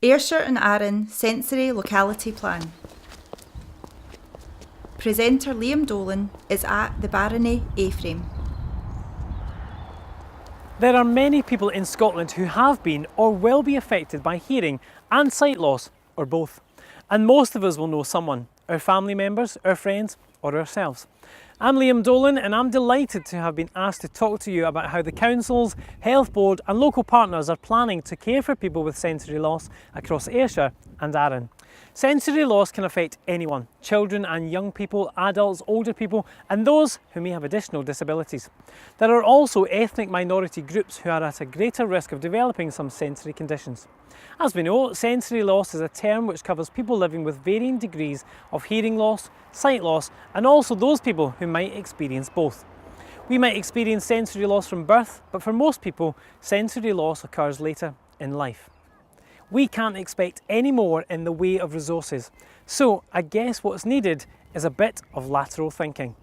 Ayrshire and Arran Sensory Locality Plan. Presenter Liam Dolan is at the Barony A-frame. There are many people in Scotland who have been or will be affected by hearing and sight loss, or both. And most of us will know someone, our family members, our friends, or ourselves. I'm Liam Dolan and I'm delighted to have been asked to talk to you about how the councils, health board and local partners are planning to care for people with sensory loss across Ayrshire and Arran. Sensory loss can affect anyone, children and young people, adults, older people and those who may have additional disabilities. There are also ethnic minority groups who are at a greater risk of developing some sensory conditions. As we know, sensory loss is a term which covers people living with varying degrees of hearing loss, sight loss and also those people who might experience both. We might experience sensory loss from birth, but for most people, sensory loss occurs later in life. We can't expect any more in the way of resources, so I guess what's needed is a bit of lateral thinking.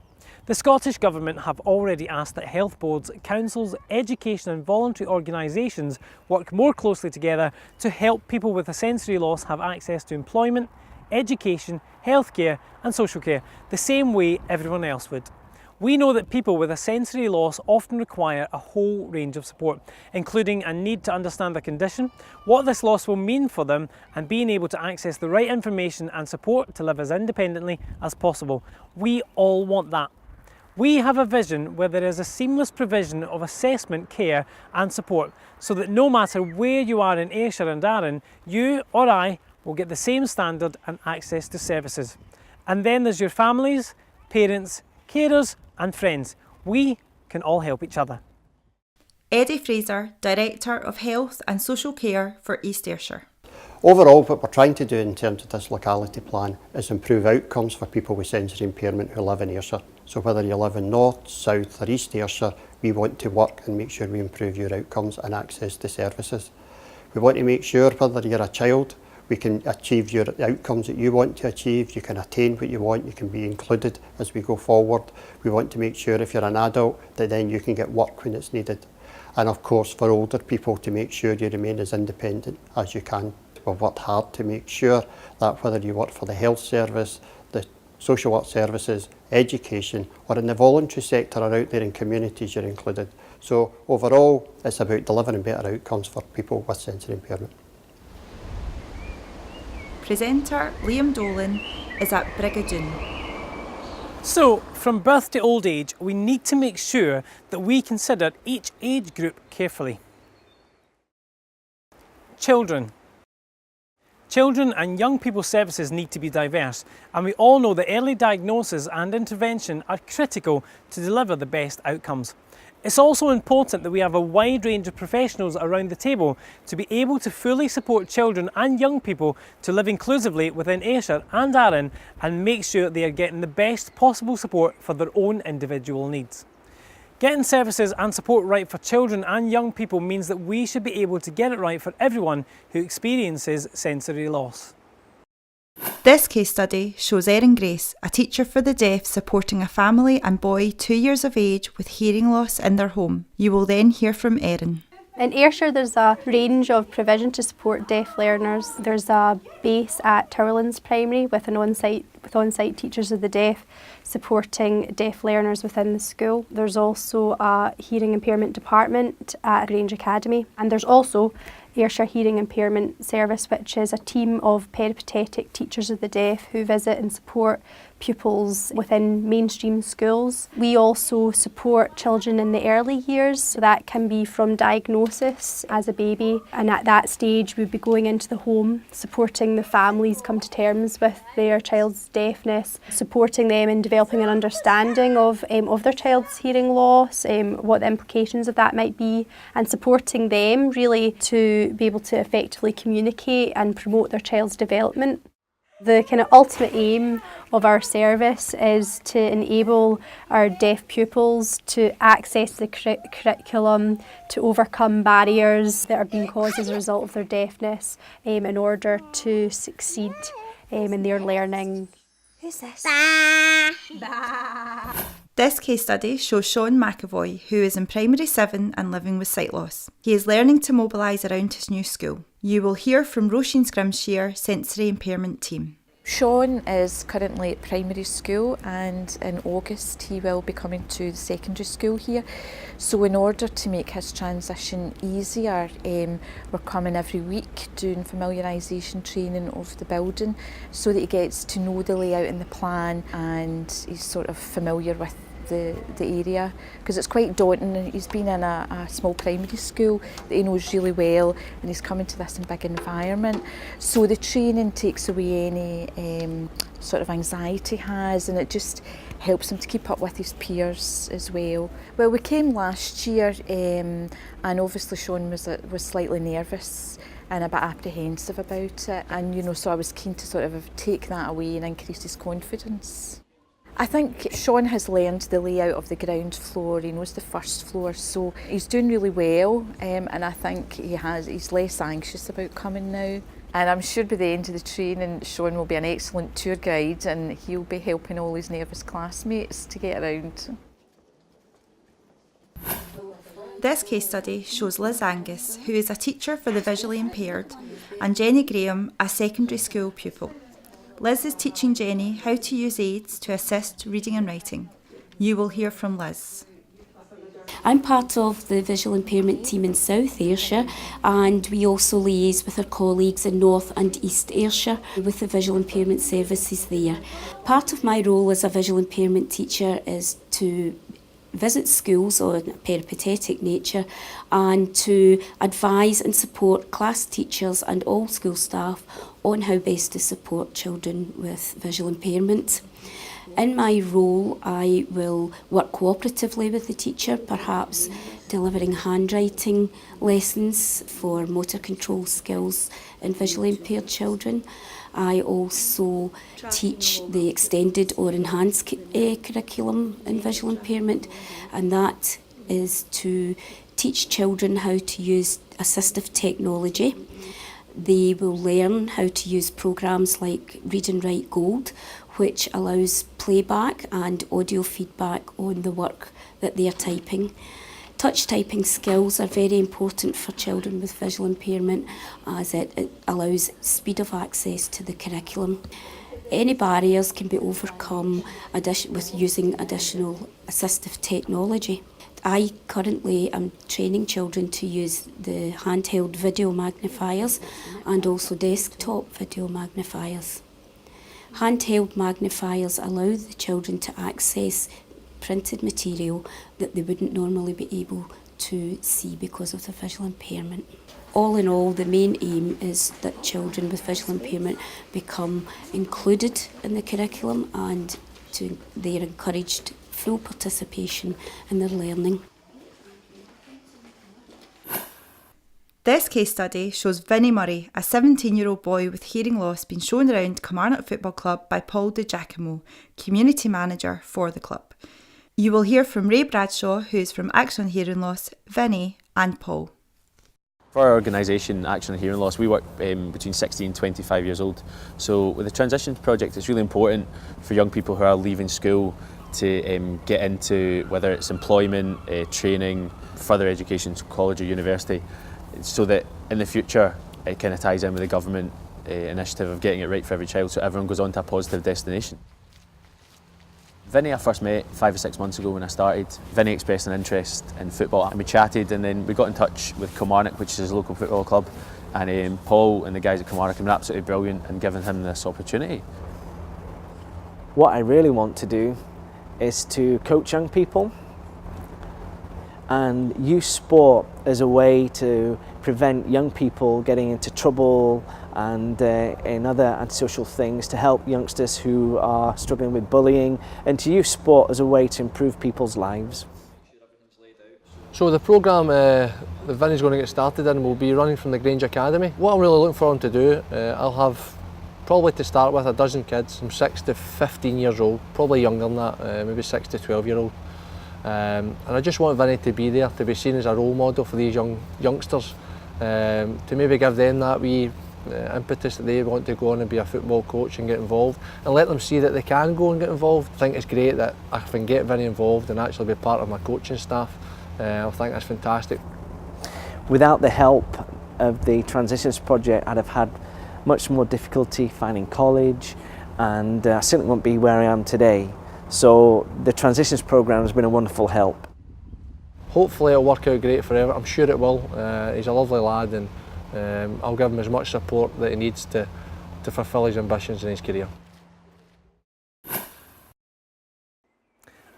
The Scottish Government have already asked that health boards, councils, education and voluntary organisations work more closely together to help people with a sensory loss have access to employment, education, healthcare and social care, the same way everyone else would. We know that people with a sensory loss often require a whole range of support, including a need to understand the condition, what this loss will mean for them, and being able to access the right information and support to live as independently as possible. We all want that. We have a vision where there is a seamless provision of assessment, care and support, so that no matter where you are in Ayrshire and Arran, you or I will get the same standard and access to services. And then there's your families, parents, carers and friends. We can all help each other. Eddie Fraser, Director of Health and Social Care for East Ayrshire. Overall, what we're trying to do in terms of this locality plan is improve outcomes for people with sensory impairment who live in Ayrshire. So whether you live in North, South or East Ayrshire, we want to work and make sure we improve your outcomes and access to services. We want to make sure whether you're a child, we can achieve your outcomes that you want to achieve, you can attain what you want, you can be included as we go forward. We want to make sure if you're an adult that then you can get work when it's needed. And of course for older people to make sure you remain as independent as you can. We've worked hard to make sure that whether you work for the health service, the social work services, education or in the voluntary sector or out there in communities you're included. So overall it's about delivering better outcomes for people with sensory impairment. Presenter Liam Dolan is at Brigadoon. So, from birth to old age, we need to make sure that we consider each age group carefully. Children. Children and young people's services need to be diverse, and we all know that early diagnosis and intervention are critical to deliver the best outcomes. It's also important that we have a wide range of professionals around the table to be able to fully support children and young people to live inclusively within Ayrshire and Arran and make sure they are getting the best possible support for their own individual needs. Getting services and support right for children and young people means that we should be able to get it right for everyone who experiences sensory loss. This case study shows Erin Grace, a teacher for the deaf, supporting a family and boy 2 years of age with hearing loss in their home. You will then hear from Erin. In Ayrshire there's a range of provision to support deaf learners. There's a base at Towerlands Primary with on-site teachers of the deaf supporting deaf learners within the school. There's also a hearing impairment department at Grange Academy, and there's also Ayrshire Hearing Impairment Service, which is a team of peripatetic teachers of the deaf who visit and support pupils within mainstream schools. We also support children in the early years, so that can be from diagnosis as a baby, and at that stage we'd be going into the home, supporting the families come to terms with their child's deafness, supporting them in developing an understanding of their child's hearing loss, what the implications of that might be, and supporting them really to be able to effectively communicate and promote their child's development. The kind of ultimate aim of our service is to enable our deaf pupils to access the curriculum, to overcome barriers that are being caused as a result of their deafness in order to succeed in their learning. Who's this? Bah. Bah. This case study shows Sean McAvoy, who is in primary 7 and living with sight loss. He is learning to mobilise around his new school. You will hear from Roisin Scrimshire sensory impairment team. Sean is currently at primary school, and in August he will be coming to the secondary school here. So in order to make his transition easier, we're coming every week doing familiarisation training of the building so that he gets to know the layout and the plan, and he's sort of familiar with the area, because it's quite daunting. He's been in a small primary school that he knows really well, and he's coming to this in big environment. So the training takes away any sort of anxiety he has, and it just helps him to keep up with his peers as well. Well, we came last year, and obviously Sean was slightly nervous and a bit apprehensive about it, and so I was keen to sort of take that away and increase his confidence. I think Sean has learned the layout of the ground floor. He knows the first floor, so he's doing really well, and I think he's less anxious about coming now. And I'm sure by the end of the training, Sean will be an excellent tour guide, and he'll be helping all his nervous classmates to get around. This case study shows Liz Angus, who is a teacher for the visually impaired, and Jenny Graham, a secondary school pupil. Liz is teaching Jenny how to use aids to assist reading and writing. You will hear from Liz. I'm part of the visual impairment team in South Ayrshire, and we also liaise with our colleagues in North and East Ayrshire with the visual impairment services there. Part of my role as a visual impairment teacher is to visit schools on a peripatetic nature and to advise and support class teachers and all school staff on how best to support children with visual impairment. In my role, I will work cooperatively with the teacher, perhaps delivering handwriting lessons for motor control skills in visually impaired children. I also teach the extended or enhanced curriculum in visual impairment, and that is to teach children how to use assistive technology. They will learn how to use programmes like Read and Write Gold, which allows playback and audio feedback on the work that they are typing. Touch typing skills are very important for children with visual impairment, as it allows speed of access to the curriculum. Any barriers can be overcome with using additional assistive technology. I currently am training children to use the handheld video magnifiers and also desktop video magnifiers. Handheld magnifiers allow the children to access printed material that they wouldn't normally be able to see because of their visual impairment. All in all, the main aim is that children with visual impairment become included in the curriculum, and they're encouraged full participation in their learning. This case study shows Vinnie Murray, a 17-year-old boy with hearing loss, being shown around Kilmarnock Football Club by Paul Di Giacomo, community manager for the club. You will hear from Ray Bradshaw, who is from Action on Hearing Loss, Vinnie and Paul. For our organisation, Action on Hearing Loss, we work between 16 and 25 years old. So with the Transition Project, it's really important for young people who are leaving school to get into, whether it's employment, training, further education, college or university, so that in the future it kind of ties in with the government initiative of getting it right for every child, so everyone goes on to a positive destination. Vinnie I first met 5 or 6 months ago when I started. Vinnie expressed an interest in football, and we chatted, and then we got in touch with Kilmarnock, which is his local football club, and Paul and the guys at Kilmarnock have been absolutely brilliant in giving him this opportunity. What I really want to do is to coach young people and use sport as a way to prevent young people getting into trouble and in other antisocial things, to help youngsters who are struggling with bullying, and to use sport as a way to improve people's lives. So the programme that Vinnie's going to get started in will be running from the Grange Academy. What I'm really looking for him to do, I'll have probably to start with a dozen kids from 6 to 15 years old, probably younger than that, maybe 6 to 12 year old. And I just want Vinnie to be there, to be seen as a role model for these youngsters, to maybe give them that wee impetus that they want to go on and be a football coach and get involved, and let them see that they can go and get involved. I think it's great that I can get very involved and actually be part of my coaching staff. I think that's fantastic. Without the help of the Transitions project, I'd have had much more difficulty finding college, and I certainly won't be where I am today. So the Transitions programme has been a wonderful help. Hopefully it'll work out great forever. I'm sure it will. He's a lovely lad, and I'll give him as much support that he needs to fulfil his ambitions in his career.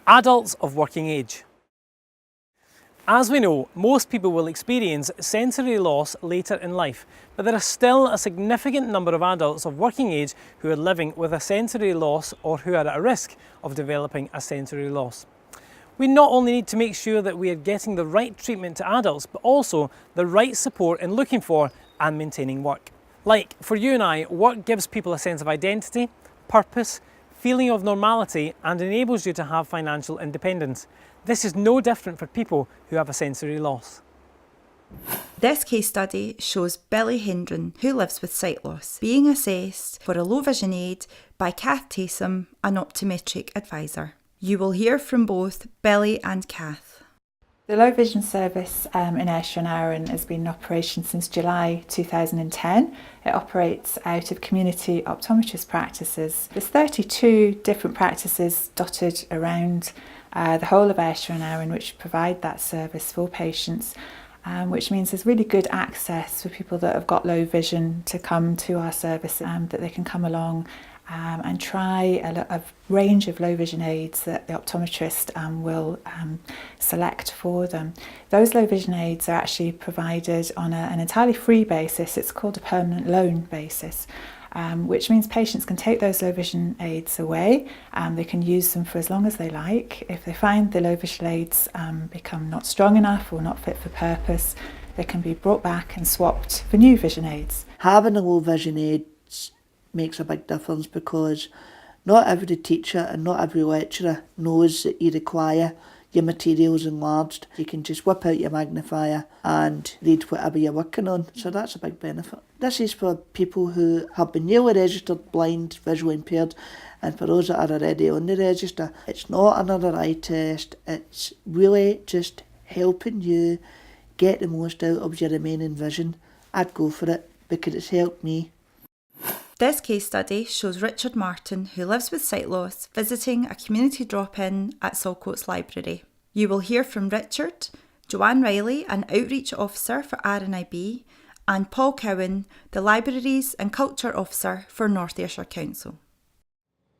Adults of working age. As we know, most people will experience sensory loss later in life, but there are still a significant number of adults of working age who are living with a sensory loss or who are at risk of developing a sensory loss. We not only need to make sure that we are getting the right treatment to adults, but also the right support in looking for and maintaining work. Like for you and I, work gives people a sense of identity, purpose, feeling of normality, and enables you to have financial independence. This is no different for people who have a sensory loss. This case study shows Billy Hendren, who lives with sight loss, being assessed for a low vision aid by Kath Taysom, an optometric advisor. You will hear from both Billy and Kath. The low vision service in Ayrshire and Arran has been in operation since July 2010. It operates out of community optometrist practices. There's 32 different practices dotted around the whole of Ayrshire and Arran which provide that service for patients, which means there's really good access for people that have got low vision to come to our service, that they can come along and try a range of low vision aids that the optometrist will select for them. Those low vision aids are actually provided on an entirely free basis. It's called a permanent loan basis, which means patients can take those low vision aids away. They can use them for as long as they like. If they find the low vision aids become not strong enough or not fit for purpose, they can be brought back and swapped for new vision aids. Having a low vision aid makes a big difference because not every teacher and not every lecturer knows that you require your materials enlarged. You can just whip out your magnifier and read whatever you're working on, so that's a big benefit. This is for people who have been newly registered blind, visually impaired, and for those that are already on the register. It's not another eye test, it's really just helping you get the most out of your remaining vision. I'd go for it because it's helped me. This case study shows Richard Martin, who lives with sight loss, visiting a community drop-in at Saltcoats Library. You will hear from Richard, Joanne Riley, an outreach officer for RNIB, and Paul Cowan, the Libraries and Culture Officer for North Ayrshire Council.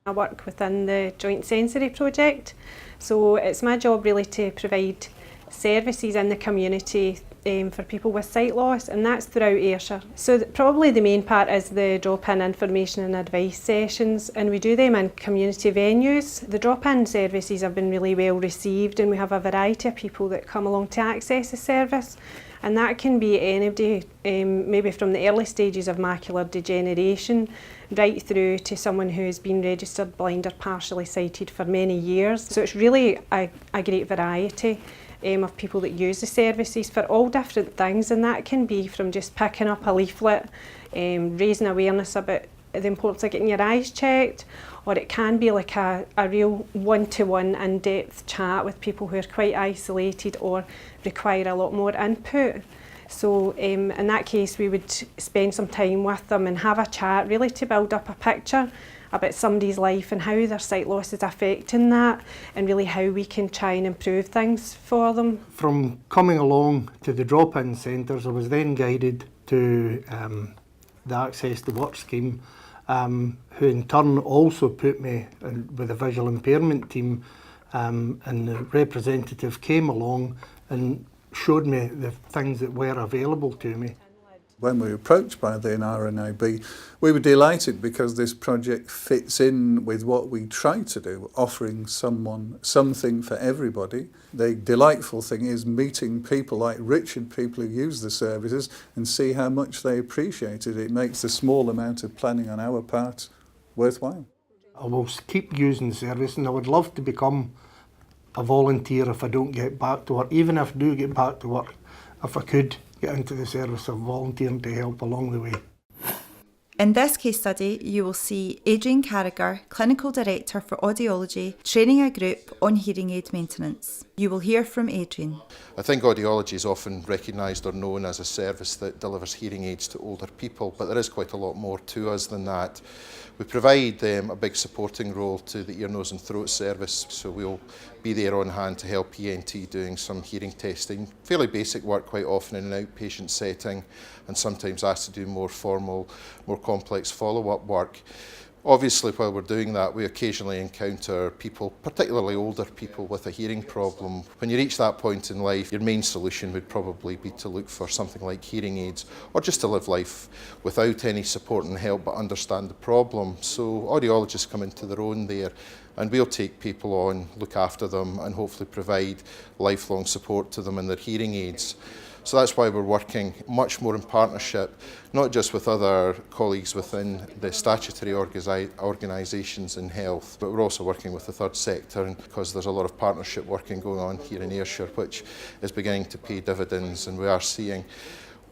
I work within the Joint Sensory Project, so it's my job really to provide services in the community for people with sight loss, and that's throughout Ayrshire. So probably the main part is the drop-in information and advice sessions, and we do them in community venues. The drop-in services have been really well received, and we have a variety of people that come along to access the service, and that can be anybody, maybe from the early stages of macular degeneration right through to someone who has been registered blind or partially sighted for many years. So it's really a great variety of people that use the services for all different things, and that can be from just picking up a leaflet, raising awareness about the importance of getting your eyes checked, or it can be like a real one-to-one in-depth chat with people who are quite isolated or require a lot more input. So in that case we would spend some time with them and have a chat really to build up a picture about somebody's life and how their sight loss is affecting that, and really how we can try and improve things for them. From coming along to the drop-in centres, I was then guided to the Access to Work scheme, who in turn also put me with a visual impairment team, and the representative came along and showed me the things that were available to me. When we were approached by the RNIB, we were delighted because this project fits in with what we try to do, offering someone something for everybody. The delightful thing is meeting people like Richard, people who use the services, and see how much they appreciate it. It makes the small amount of planning on our part worthwhile. I will keep using the service, and I would love to become a volunteer if I don't get back to work. Even if I do get back to work, if I could get into the service of volunteering to help along the way. In this case study, you will see Adrian Carragher, Clinical Director for Audiology, training a group on hearing aid maintenance. You will hear from Adrian. I think audiology is often recognised or known as a service that delivers hearing aids to older people, but there is quite a lot more to us than that. We provide a big supporting role to the ear, nose and throat service, so we'll be there on hand to help ENT doing some hearing testing. Fairly basic work quite often in an outpatient setting, and sometimes asked to do more formal, more complex follow-up work. Obviously, while we're doing that, we occasionally encounter people, particularly older people, with a hearing problem. When you reach that point in life, your main solution would probably be to look for something like hearing aids, or just to live life without any support and help but understand the problem. So audiologists come into their own there, and we'll take people on, look after them, and hopefully provide lifelong support to them in their hearing aids. So that's why we're working much more in partnership, not just with other colleagues within the statutory organisations in health, but we're also working with the third sector, and because there's a lot of partnership working going on here in Ayrshire, which is beginning to pay dividends, and we are seeing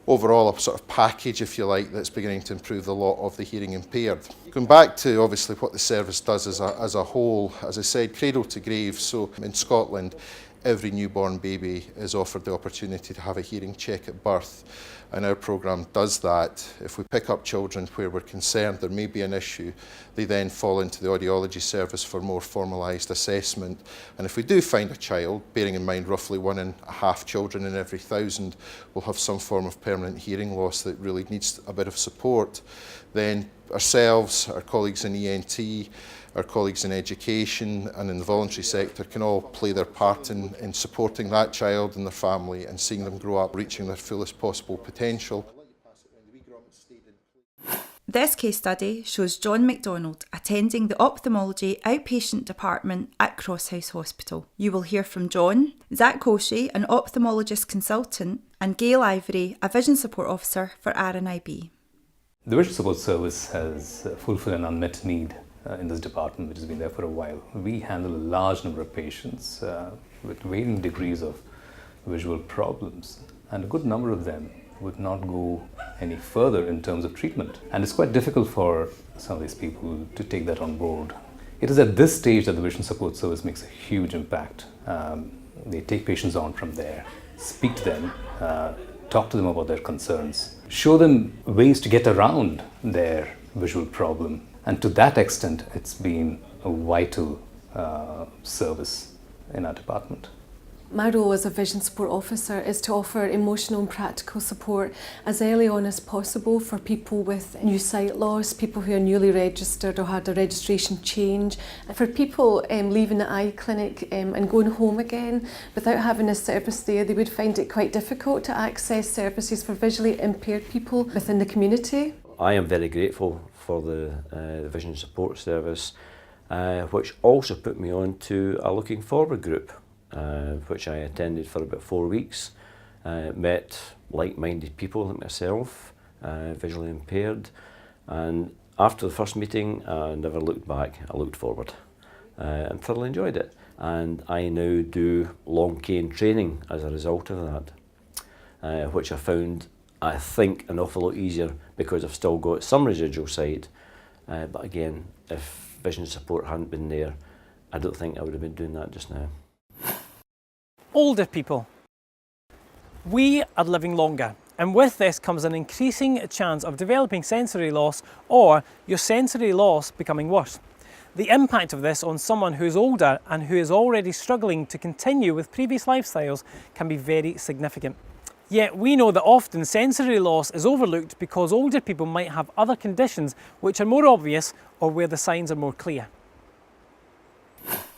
overall a sort of package, if you like, that's beginning to improve the lot of the hearing impaired. Going back to obviously what the service does as a whole, as I said, cradle to grave. So in Scotland, every newborn baby is offered the opportunity to have a hearing check at birth, and our programme does that. If we pick up children where we're concerned there may be an issue, they then fall into the audiology service for more formalised assessment. And if we do find a child, bearing in mind roughly 1.5 children in every 1,000 will have some form of permanent hearing loss that really needs a bit of support, then ourselves, our colleagues in ENT, our colleagues in education and in the voluntary sector can all play their part in supporting that child and their family and seeing them grow up reaching their fullest possible potential. This case study shows John MacDonald attending the ophthalmology outpatient department at Crosshouse Hospital. You will hear from John, Zach Koshy, an ophthalmologist consultant, and Gail Ivory, a vision support officer for RNIB. The vision support service has fulfilled an unmet need in this department, which has been there for a while. We handle a large number of patients with varying degrees of visual problems, and a good number of them would not go any further in terms of treatment. And it's quite difficult for some of these people to take that on board. It is at this stage that the vision support service makes a huge impact. They take patients on from there, speak to them, talk to them about their concerns, show them ways to get around their visual problem. And to that extent, it's been a vital service in our department. My role as a vision support officer is to offer emotional and practical support as early on as possible for people with new sight loss, people who are newly registered or had a registration change. For people leaving the eye clinic and going home again without having a service there, they would find it quite difficult to access services for visually impaired people within the community. I am very grateful for the Vision Support Service, which also put me on to a Looking Forward group, which I attended for about 4 weeks. Met like-minded people like myself, visually impaired, and after the first meeting I never looked back, I looked forward and thoroughly enjoyed it. And I now do long cane training as a result of that, which I found, I think, an awful lot easier because I've still got some residual sight, but again, if vision support hadn't been there, I don't think I would have been doing that just now. Older people. We are living longer, and with this comes an increasing chance of developing sensory loss or your sensory loss becoming worse. The impact of this on someone who is older and who is already struggling to continue with previous lifestyles can be very significant. Yet we know that often sensory loss is overlooked because older people might have other conditions which are more obvious or where the signs are more clear.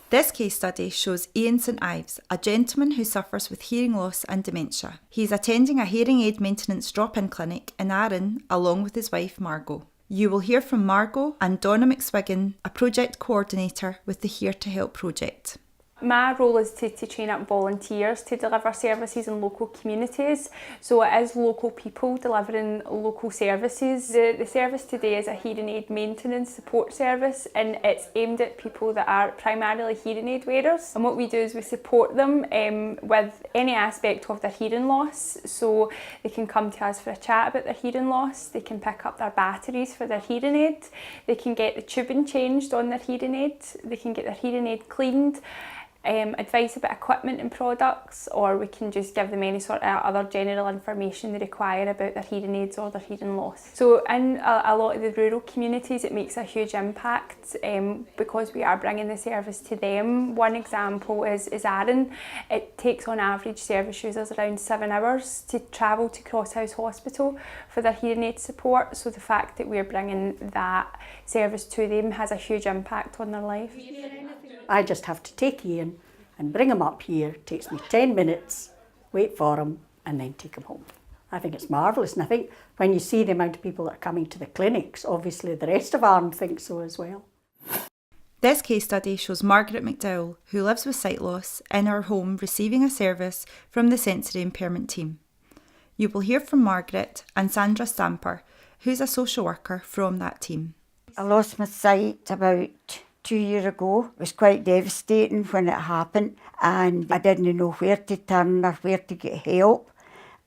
This case study shows Ian St Ives, a gentleman who suffers with hearing loss and dementia. He is attending a hearing aid maintenance drop-in clinic in Arran along with his wife Margot. You will hear from Margot and Donna McSwiggan, a project coordinator with the Here to Help project. My role is to train up volunteers to deliver services in local communities. So it is local people delivering local services. The service today is a hearing aid maintenance support service, and it's aimed at people that are primarily hearing aid wearers. And what we do is we support them with any aspect of their hearing loss. So they can come to us for a chat about their hearing loss, they can pick up their batteries for their hearing aid, they can get the tubing changed on their hearing aid, they can get their hearing aid cleaned, advice about equipment and products, or we can just give them any sort of other general information they require about their hearing aids or their hearing loss. So in a lot of the rural communities it makes a huge impact because we are bringing the service to them. One example is Arran. It takes on average service users around 7 hours to travel to Crosshouse Hospital for their hearing aid support, so the fact that we're bringing that service to them has a huge impact on their life. I just have to take Ian and bring him up here. It takes me 10 minutes, wait for him, and then take him home. I think it's marvellous, and I think when you see the amount of people that are coming to the clinics, obviously the rest of Arran think so as well. This case study shows Margaret McDowell, who lives with sight loss, in her home receiving a service from the sensory impairment team. You will hear from Margaret and Sandra Stamper, who's a social worker from that team. I lost my sight about 2 years ago. It was quite devastating when it happened, and I didn't know where to turn or where to get help,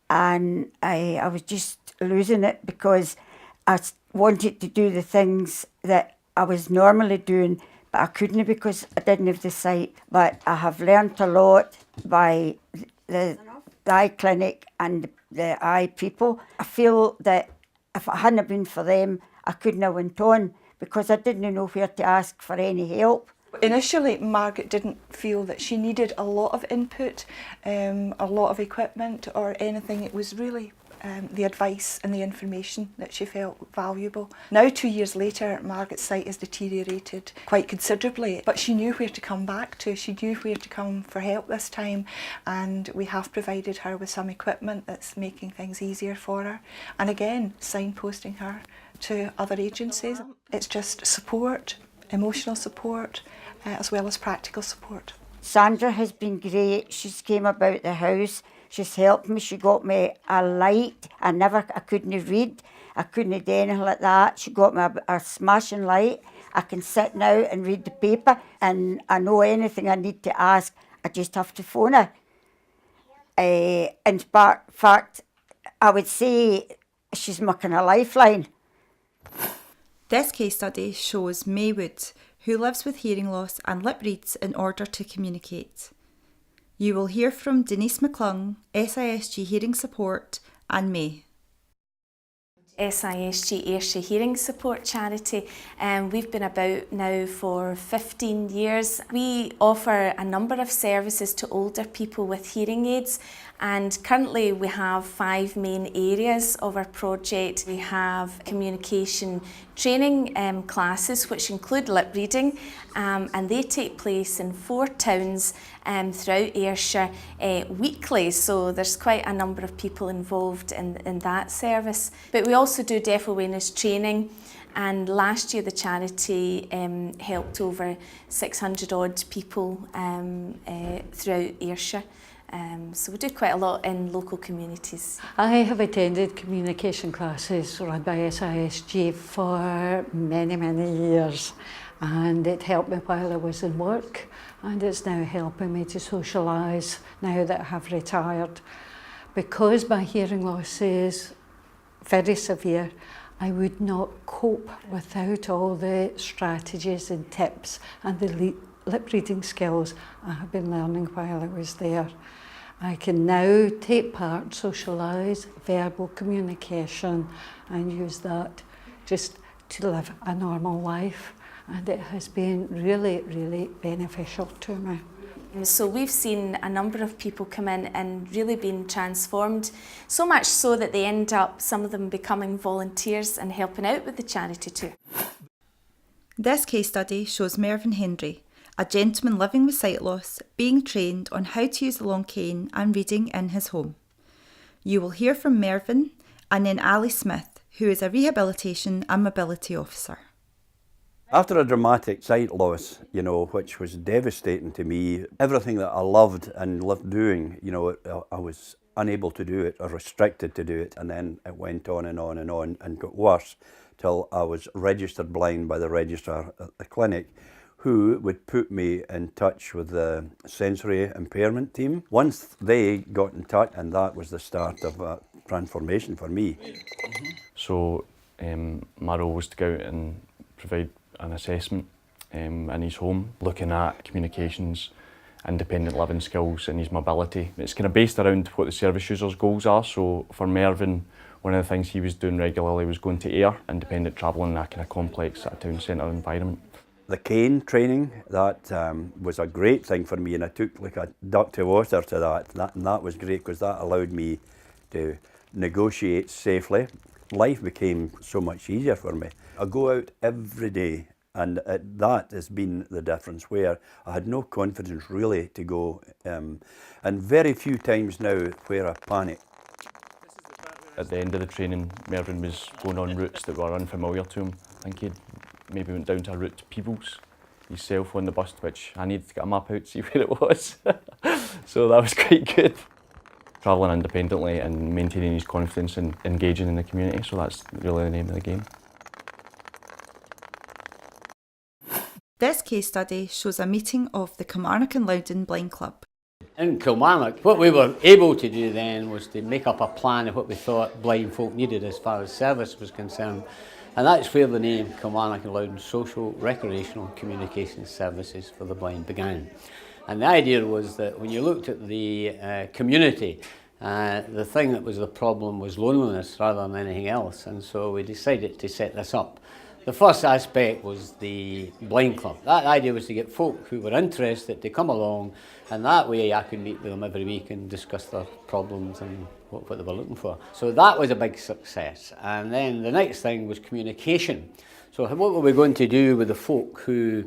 and I was just losing it because I wanted to do the things that I was normally doing, but I couldn't because I didn't have the sight. But I have learnt a lot by the eye clinic and the eye people. I feel that if it hadn't been for them, I couldn't have went on, because I didn't know where to ask for any help. Initially, Margaret didn't feel that she needed a lot of input, a lot of equipment or anything. It was really the advice and the information that she felt valuable. Now, 2 years later, Margaret's sight has deteriorated quite considerably, but she knew where to come back to. She knew where to come for help this time, and we have provided her with some equipment that's making things easier for her. And again, signposting her to other agencies. It's just support, emotional support, as well as practical support. Sandra has been great. She's came about the house. She's helped me. She got me a light. I couldn't read. I couldn't do anything like that. She got me a smashing light. I can sit now and read the paper, and I know anything I need to ask, I just have to phone her. In fact, I would say she's my kind of lifeline. This case study shows May Wood, who lives with hearing loss and lip reads in order to communicate. You will hear from Denise McClung, SISG Hearing Support, and May. SISG Ayrshire Hearing Support charity. We've been about now for 15 years. We offer a number of services to older people with hearing aids, and currently we have 5 main areas of our project. We have communication training classes which include lip reading, and they take place in 4 towns throughout Ayrshire weekly, so there's quite a number of people involved in that service. But we also do deaf awareness training, and last year the charity helped over 600 odd people throughout Ayrshire. So we do quite a lot in local communities. I have attended communication classes run by SISG for many, many years, and it helped me while I was in work, and it's now helping me to socialise now that I have retired. Because my hearing loss is very severe, I would not cope without all the strategies and tips and the lip reading skills I have been learning while I was there. I can now take part, socialise, verbal communication, and use that just to live a normal life. And it has been really, really beneficial to me. So we've seen a number of people come in and really been transformed, so much so that they end up, some of them becoming volunteers and helping out with the charity too. This case study shows Mervyn Henry, a gentleman living with sight loss, being trained on how to use the long cane and reading in his home. You will hear from Mervyn and then Ali Smith, who is a rehabilitation and mobility officer. After a dramatic sight loss, you know, which was devastating to me, everything that I loved and loved doing, you know, I was unable to do it or restricted to do it, and then it went on and on and on and got worse till I was registered blind by the registrar at the clinic, who would put me in touch with the sensory impairment team. Once they got in touch, and that was the start of a transformation for me. So my role was to go out and provide an assessment in his home, looking at communications, independent living skills and his mobility. It's kind of based around what the service user's goals are. So for Mervyn, one of the things he was doing regularly was going to Ayr, independent travelling in a kind of complex town centre environment. The cane training, that was a great thing for me, and I took like a duck to water to that, and that was great because that allowed me to negotiate safely. Life became so much easier for me. I go out every day, and that has been the difference, where I had no confidence really to go, and very few times now where I panic. At the end of the training, Mervyn was going on routes that were unfamiliar to him. I think he'd maybe went down to a route to Peebles himself on the bus, which I needed to get a map out to see where it was. So that was quite good. Travelling independently and maintaining his confidence and engaging in the community, so that's really the name of the game. This case study shows a meeting of the Kilmarnock and Loudon Blind Club. In Kilmarnock, what we were able to do then was to make up a plan of what we thought blind folk needed as far as service was concerned. And that's where the name Kilmarnock and Loudon Social, Recreational Communication Services for the Blind began. And the idea was that when you looked at the community, the thing that was the problem was loneliness rather than anything else. And so we decided to set this up. The first aspect was the blind club. That idea was to get folk who were interested to come along, and that way I could meet with them every week and discuss their problems and what they were looking for. So that was a big success. And then the next thing was communication. So what were we going to do with the folk who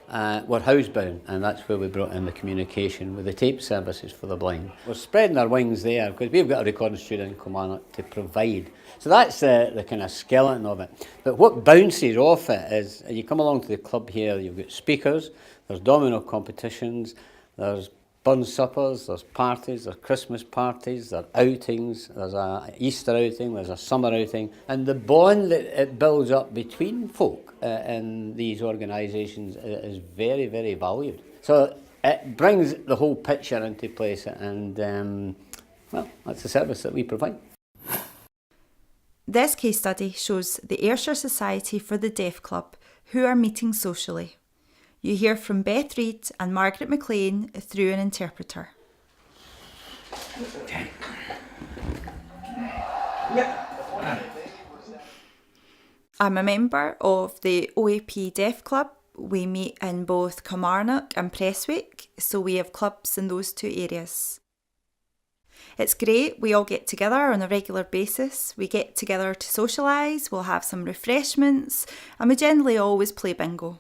were housebound? And that's where we brought in the communication with the tape services for the blind. We're spreading our wings there because we've got a recording studio in Kilmarnock to provide. So that's the kind of skeleton of it. But what bounces off it is, you come along to the club here, you've got speakers, there's domino competitions, there's burn suppers, there's parties, there's Christmas parties, there's outings, there's a Easter outing, there's a summer outing, and the bond that it builds up between folk in these organisations is very, very valued. So it brings the whole picture into place, and well, that's the service that we provide. This case study shows the Ayrshire Society for the Deaf Club, who are meeting socially. You hear from Beth Reid and Margaret McLean through an interpreter. Okay. I'm a member of the OAP Deaf Club. We meet in both Kilmarnock and Prestwick, so we have clubs in those two areas. It's great, we all get together on a regular basis. We get together to socialise, we'll have some refreshments, and we generally always play bingo.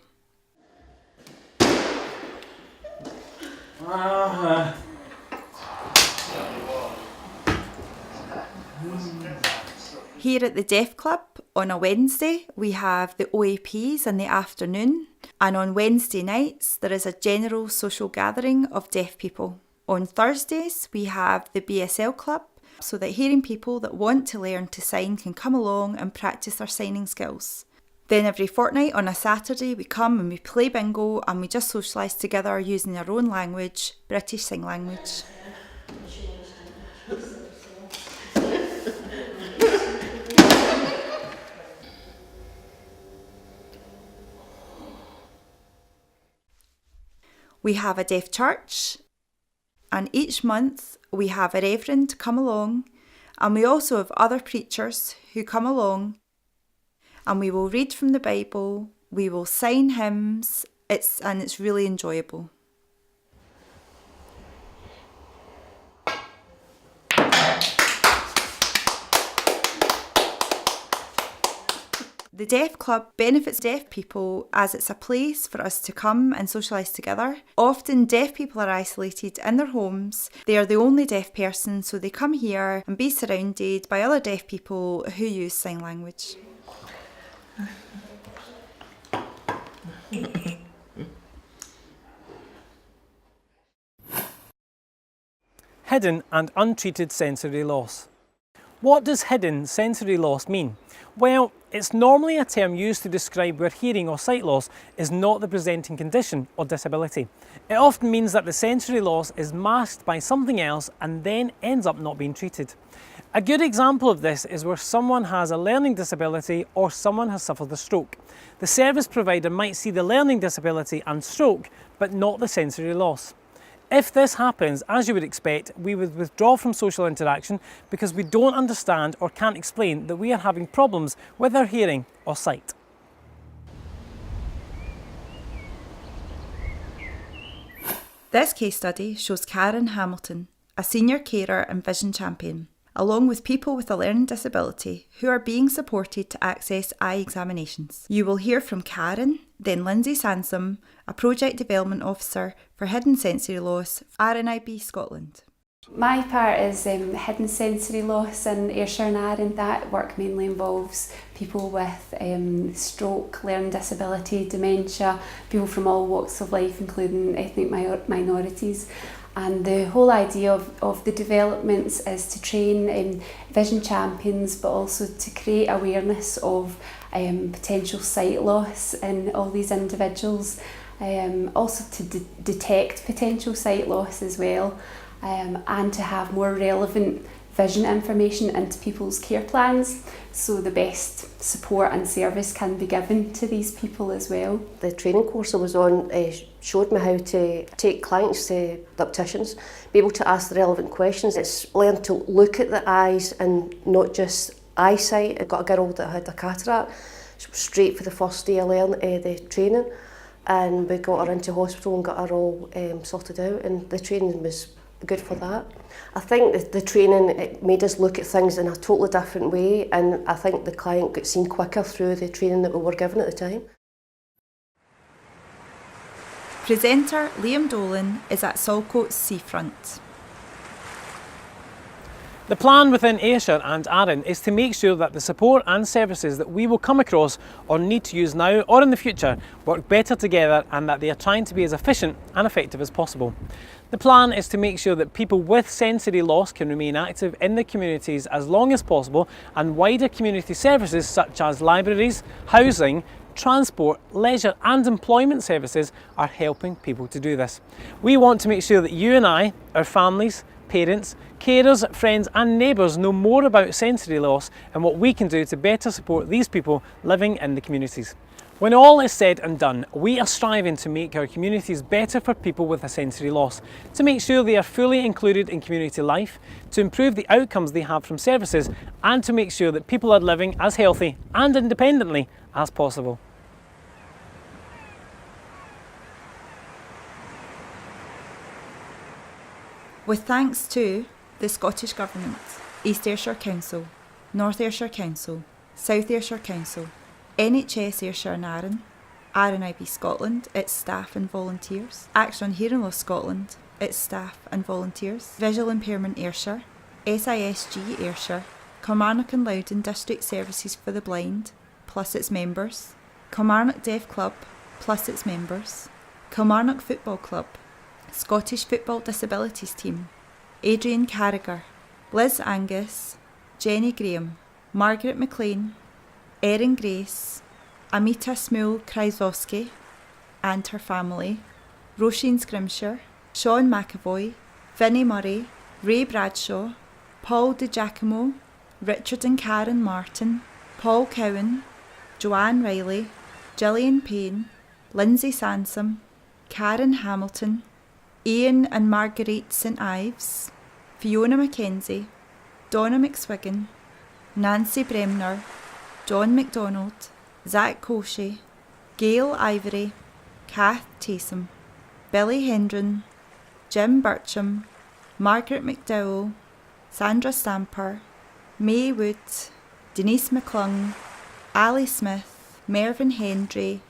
Here at the Deaf Club, on a Wednesday, we have the OAPs in the afternoon, and on Wednesday nights, there is a general social gathering of deaf people. On Thursdays, we have the BSL Club, so that hearing people that want to learn to sign can come along and practice their signing skills. Then every fortnight on a Saturday, we come and we play bingo and we just socialise together using our own language, British Sign Language. We have a deaf church, and each month we have a reverend come along, and we also have other preachers who come along, and we will read from the Bible, we will sign hymns, it's really enjoyable. The Deaf Club benefits deaf people as it's a place for us to come and socialise together. Often deaf people are isolated in their homes. They are the only deaf person, so they come here and be surrounded by other deaf people who use sign language. hidden and untreated sensory loss. What does hidden sensory loss mean? Well, it's normally a term used to describe where hearing or sight loss is not the presenting condition or disability. It often means that the sensory loss is masked by something else and then ends up not being treated. A good example of this is where someone has a learning disability or someone has suffered a stroke. The service provider might see the learning disability and stroke, but not the sensory loss. If this happens, as you would expect, we would withdraw from social interaction because we don't understand or can't explain that we are having problems with our hearing or sight. This case study shows Karen Hamilton, a senior carer and vision champion, along with people with a learning disability who are being supported to access eye examinations. You will hear from Karen, then Lindsay Sansom, a Project Development Officer for Hidden Sensory Loss, RNIB Scotland. My part is hidden sensory loss in Ayrshire and Arran. That work mainly involves people with stroke, learning disability, dementia, people from all walks of life, including ethnic minorities. And the whole idea of the developments is to train vision champions, but also to create awareness of potential sight loss in all these individuals, also to detect potential sight loss as well, and to have more relevant vision information into people's care plans, so the best support and service can be given to these people as well. The training course I was on showed me how to take clients to the opticians, be able to ask the relevant questions. It's learned to look at the eyes and not just eyesight. I got a girl that had a cataract straight for the first day I learned the training, and we got her into hospital and got her all sorted out, and the training was good for that. I think that the training, it made us look at things in a totally different way, and I think the client got seen quicker through the training that we were given at the time. Presenter Liam Dolan is at Saltcoats Seafront. The plan within Ayrshire and Arran is to make sure that the support and services that we will come across or need to use now or in the future work better together, and that they are trying to be as efficient and effective as possible. The plan is to make sure that people with sensory loss can remain active in their communities as long as possible, and wider community services such as libraries, housing, transport, leisure and employment services are helping people to do this. We want to make sure that you and I, our families, parents, carers, friends and neighbours know more about sensory loss and what we can do to better support these people living in the communities. When all is said and done, we are striving to make our communities better for people with a sensory loss, to make sure they are fully included in community life, to improve the outcomes they have from services, and to make sure that people are living as healthy and independently as possible. With thanks to the Scottish Government, East Ayrshire Council, North Ayrshire Council, South Ayrshire Council, NHS Ayrshire and Arran, RNIB Scotland, its staff and volunteers, Action on Hearing Loss Scotland, its staff and volunteers, Visual Impairment Ayrshire, SISG Ayrshire, Kilmarnock and Loudon District Services for the Blind, plus its members, Kilmarnock Deaf Club, plus its members, Kilmarnock Football Club, Scottish Football Disabilities Team, Adrian Carragher, Liz Angus, Jenny Graham, Margaret McLean, Erin Grace, Amita Smule Krajzowski and her family, Roisin Scrimshire, Sean McAvoy, Vinnie Murray, Ray Bradshaw, Paul Di Giacomo, Richard and Karen Martin, Paul Cowan, Joanne Riley, Gillian Payne, Lindsay Sansom, Karen Hamilton, Ian and Marguerite St Ives, Fiona Mackenzie, Donna McSwiggan, Nancy Bremner, John MacDonald, Zach Coshy, Gail Ivory, Kath Taysom, Billy Hendren, Jim Bircham, Margaret McDowell, Sandra Stamper, May Wood, Denise McClung, Ali Smith, Mervyn Hendry,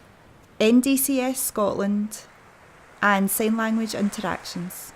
NDCS Scotland and Sign Language Interactions.